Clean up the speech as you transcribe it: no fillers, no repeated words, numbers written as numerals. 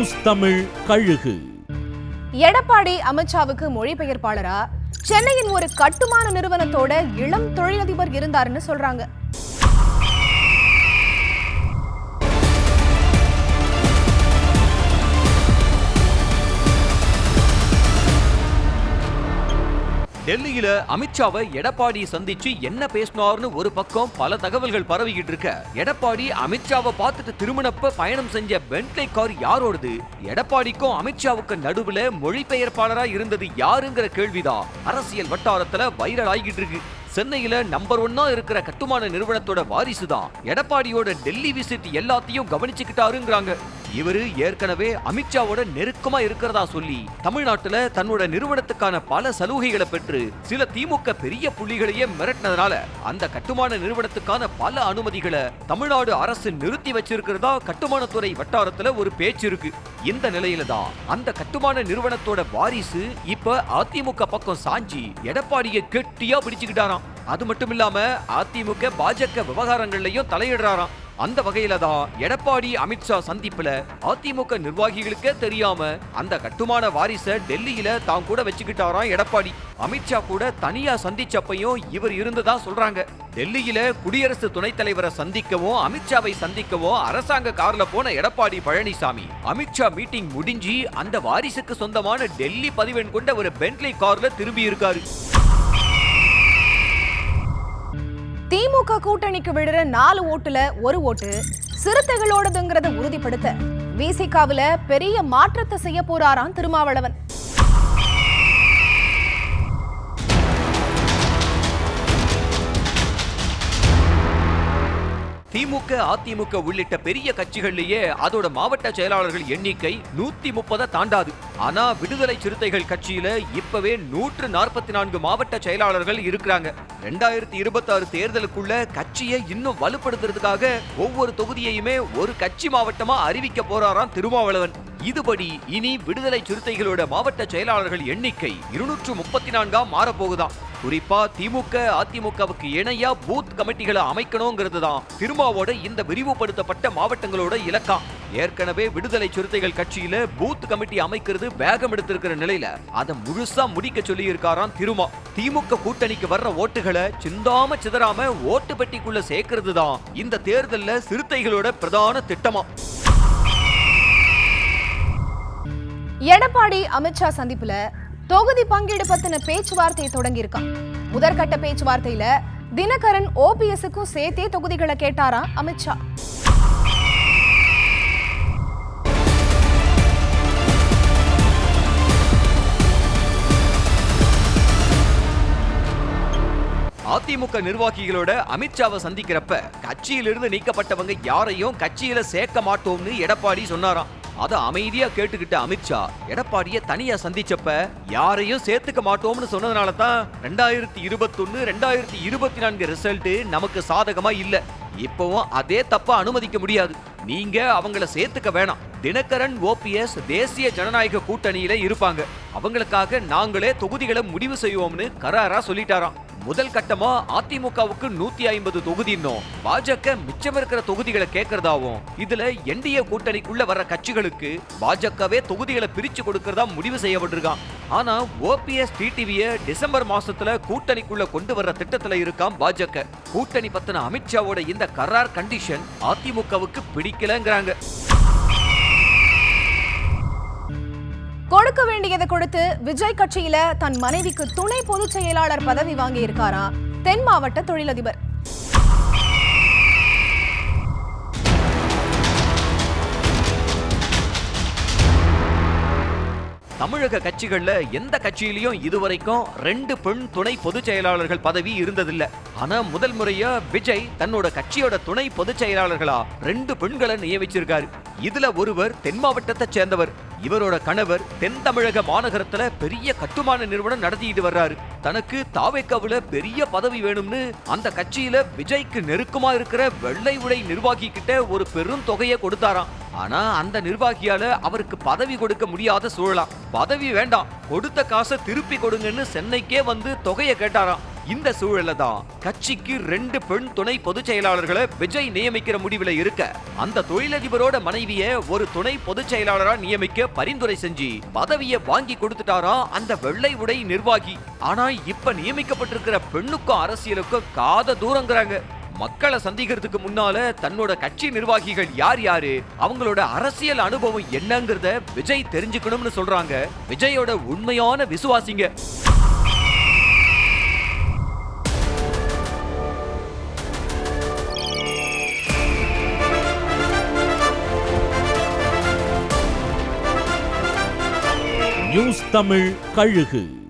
News Tamil கழுகு. எடப்பாடி அமித்ஷாவுக்கு மொழிபெயர்ப்பாளரா சென்னையின் ஒரு கட்டுமான நிறுவனத்தோட இளம் தொழிலதிபர் இருந்தாருன்னு சொல்றாங்க. டெல்லியில அமித்ஷாவை எடப்பாடி சந்திச்சு என்ன பேசினார்னு ஒரு பக்கம் பல தகவல்கள் பரவிக்கிட்டு இருக்க, எடப்பாடி அமித்ஷாவை பார்த்துட்டு திருமணப்ப பயணம் செஞ்ச பென்ட்லே கார் யாரோடது, எடப்பாடிக்கும் அமித்ஷாவுக்கு நடுவுல மொழிபெயர்ப்பாளரா இருந்தது யாருங்கிற கேள்விதான் அரசியல் வட்டாரத்துல வைரல் ஆகிட்டு இருக்கு. சென்னையில நம்பர் 1 இருக்கிற கட்டுமான நிறுவனத்தோட வாரிசுதான் எடப்பாடியோட டெல்லி விசிட் எல்லாத்தையும் கவனிச்சுக்கிட்டாருங்கிறாங்க. இவரு ஏற்கனவே அமித்ஷாவோட நெருக்கமா இருக்கிறதா சொல்லி தமிழ்நாட்டுல தன்னோட நிறுவனத்துக்கான பல சலுகைகளை பெற்று சில திமுக பெரிய புள்ளிகளையே மிரட்டினதுனால அந்த கட்டுமான நிறுவனத்துக்கான பல அனுமதிகளை தமிழ்நாடு அரசு நிறுத்தி வச்சிருக்கிறதா கட்டுமானத்துறை வட்டாரத்துல ஒரு பேச்சு இருக்கு. இந்த நிலையில தான் அந்த கட்டுமான நிறுவனத்தோட வாரிசு இப்ப அதிமுக பக்கம் சாஞ்சி எடப்பாடியை கெட்டியா பிடிச்சுக்கிட்டாராம். அது மட்டும் இல்லாம அதிமுக பாஜக விவகாரங்கள்லயும் தலையிடுறாராம். அந்த வகையில தான் எடப்பாடி அமித்ஷா சந்திப்புல அதிமுக நிர்வாகிகளுக்கே தெரியாம அந்த கட்டுமான வாரிச டெல்லியில தான் கூட வச்சுக்கிட்டாராம் எடப்பாடி. அமித்ஷா கூட தனியா சந்திச்சப்பையும் இவர் இருந்ததா சொல்றாங்க. டெல்லியில குடியரசு துணைத் தலைவரை சந்திக்கவும் அமித்ஷாவை சந்திக்கவும் அரசாங்க கார்ல போன எடப்பாடி பழனிசாமி அமித்ஷா மீட்டிங் முடிஞ்சு அந்த வாரிசுக்கு சொந்தமான டெல்லி பதிவெண் கொண்ட ஒரு பென்ட்லே கார்ல திரும்பி இருக்காரு. திமுக கூட்டணிக்கு விழுற 4 ஓட்டுல 1 ஓட்டு சிறுத்தைகளோடதுங்கிறத உறுதிப்படுத்த விசிகாவுல பெரிய மாற்றத்தை செய்ய போறாராம் திருமாவளவன். திமுக அதிமுக உள்ளிட்ட பெரிய கட்சிகளிலேயே அதோட மாவட்ட செயலாளர்கள் எண்ணிக்கை 130 தாண்டாது. ஆனா விடுதலை சிறுத்தைகள் கட்சியில இப்பவே 144 மாவட்ட செயலாளர்கள் இருக்கிறாங்க. 2026 தேர்தலுக்குள்ள கட்சியை இன்னும் வலுப்படுத்துறதுக்காக ஒவ்வொரு தொகுதியையுமே ஒரு கட்சி மாவட்டமா அறிவிக்க போறாராம் திருமாவளவன். இதுபடி இனி விடுதலை சிறுத்தைகளோட மாவட்ட செயலாளர்கள் எண்ணிக்கை 234 மாறப்போகுதாம். குறிப்பா திமுக அதிமுகவுக்கு இணையா பூத் கமிட்டிகளை அமைக்கணுங்கிறது தான் திருமாவோட இந்த விரிவுபடுத்தப்பட்ட மாவட்டங்களோட இலக்கம். ஏற்கனவே விடுதலை சிறுத்தைகள் கட்சியில பூத் கமிட்டி அமைக்கிறது வேகம் எடுத்திருக்கிற நிலையில அதை முழுசா முடிக்க சொல்லி இருக்காராம் திருமா. திமுக கூட்டணிக்கு வர்ற ஓட்டுகளை சிந்தாம சிதறாம ஓட்டு பெட்டிக்குள்ள சேர்க்கிறது தான் இந்த தேர்தல்ல சிறுத்தைகளோட பிரதான திட்டமா. எடப்பாடி அமித்ஷா சந்திப்புல தொகுதி பங்கீடு பத்தின பேச்சுவார்த்தை தொடங்கி இருக்கான். முதற்கட்ட பேச்சுவார்த்தையில தினகரன் ஓபிஎஸ்க்கும் சேர்த்தே தொகுதிகளை கேட்டாராம் அமித்ஷா. அதிமுக நிர்வாகிகளோட அமித்ஷாவை சந்திக்கிறப்ப கட்சியிலிருந்து நீக்கப்பட்டவங்க யாரையும் கட்சியில சேர்க்க மாட்டோம்னு எடப்பாடி சொன்னாராம். அத அமைதியா கேட்டுக்கிட்ட அமித்ஷா எடப்பாடிய தனியா சந்திச்சப்ப யாரையும் சேர்த்துக்க மாட்டோம்னு சொன்னதுனால தான் 2021 2024 ரிசல்ட் நமக்கு சாதகமா இல்ல. இப்பவும் அதே தப்பா அனுமதிக்க முடியாது. நீங்க அவங்கள சேர்த்துக்க வேணாம். தினகரன் ஓபிஎஸ் தேசிய ஜனநாயக கூட்டணியில இருப்பாங்க. அவங்களுக்காக நாங்களே தொகுதிகளை முடிவு செய்வோம்னு கராரா சொல்லிட்டாராம். முதல் கட்டமா அதிமுகவுக்கு 150 தொகுதின்னும் பாஜக மிச்சம் இருக்கிற தொகுதிகளை கேட்கறதாவும் இதுல என்டிஏ கூட்டணிக்குள்ள வர்ற கட்சிகளுக்கு பாஜகவே தொகுதிகளை பிரிச்சு கொடுக்கறதா முடிவு செய்யப்பட்டிருக்கான். ஆனா ஓபிஎஸ் டிடிவிய டிசம்பர் மாசத்துல கூட்டணிக்குள்ள கொண்டு வர்ற திட்டத்துல இருக்காம் பாஜக. கூட்டணி பத்தின அமித்ஷாவோட இந்த கரார் கண்டிஷன் அதிமுகவுக்கு பிடிக்கலங்கிறாங்க. கொடுக்க வேண்டியதை கொடுத்து விஜய் கட்சியில தன் மனைவிக்கு துணை பொதுச் செயலாளர் பதவி வாங்கி இருக்காரா தென் மாவட்ட தொழிலதிபர். தமிழக கட்சிகள்ல எந்த கட்சியிலையும் இதுவரைக்கும் 2 பெண் துணை பொதுச் செயலாளர்கள் பதவி இருந்ததில்ல. ஆனா முதல் முறையா விஜய் தன்னோட கட்சியோட துணை பொதுச் செயலாளர்களா 2 பெண்களை நியமிச்சிருக்காரு. இதுல ஒருவர் தென் மாவட்டத்தை சேர்ந்தவர். இவரோட கணவர் தென் தமிழக மாநகரத்துல பெரிய கட்டுமான நிறுவனம் நடத்திட்டு வர்றாரு. தனக்கு தாவேக்காவுல பெரிய பதவி வேணும்னு அந்த கட்சியில விஜய்க்கு நெருக்கமா இருக்கிற வெள்ளை உடை நிர்வாகி கிட்ட ஒரு பெரும் தொகையை கொடுத்தாராம். ஆனா அந்த நிர்வாகியால அவருக்கு பதவி கொடுக்க முடியாத சூழலாம். பதவி வேண்டாம், கொடுத்த காசை திருப்பி கொடுங்கன்னு சென்னைக்கே வந்து தொகையை கேட்டாராம். இந்த சூழல்ல தான் கட்சிக்கு 2 பெண் துணை பொதுச் செயலாளர்களை விஜய் நியமிக்கிற முடிவுல இருக்க, அந்த தொழிலதிபரோட மனைவிய ஒரு துணை பொதுச் செயலாளரா நியமிக்க பரிந்துரை செஞ்சு பதவியை வாங்கி கொடுத்துட்டாரா அந்த வெள்ளை உடை நிர்வாகி. ஆனா இப்ப நியமிக்கப்பட்டிருக்கிற பெண்ணுக்கும் அரசியலுக்கும் காத தூரங்கிறாங்க. மக்களை சந்திக்கிறதுக்கு முன்னால தன்னோட கட்சி நிர்வாகிகள் யார் யாரு, அவங்களோட அரசியல் அனுபவம் என்னங்கறத விஜய் தெரிஞ்சுக்கணும்னு சொல்றாங்க விஜயோட உண்மையான விசுவாசிங்க. நியூஸ் தமிழ் கழுகு.